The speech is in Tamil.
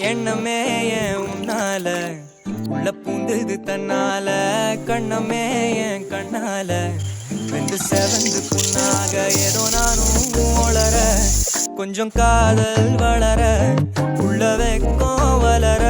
எண்ணமே என் உன்னால உள்ள பூந்தது தன்னால கண்ணமே என் கண்ணால வெந்து செவந்து புண்ணாக ஏதோ நானும் வளர கொஞ்சம் காதல் வளர உள்ள வெக்கம் வளர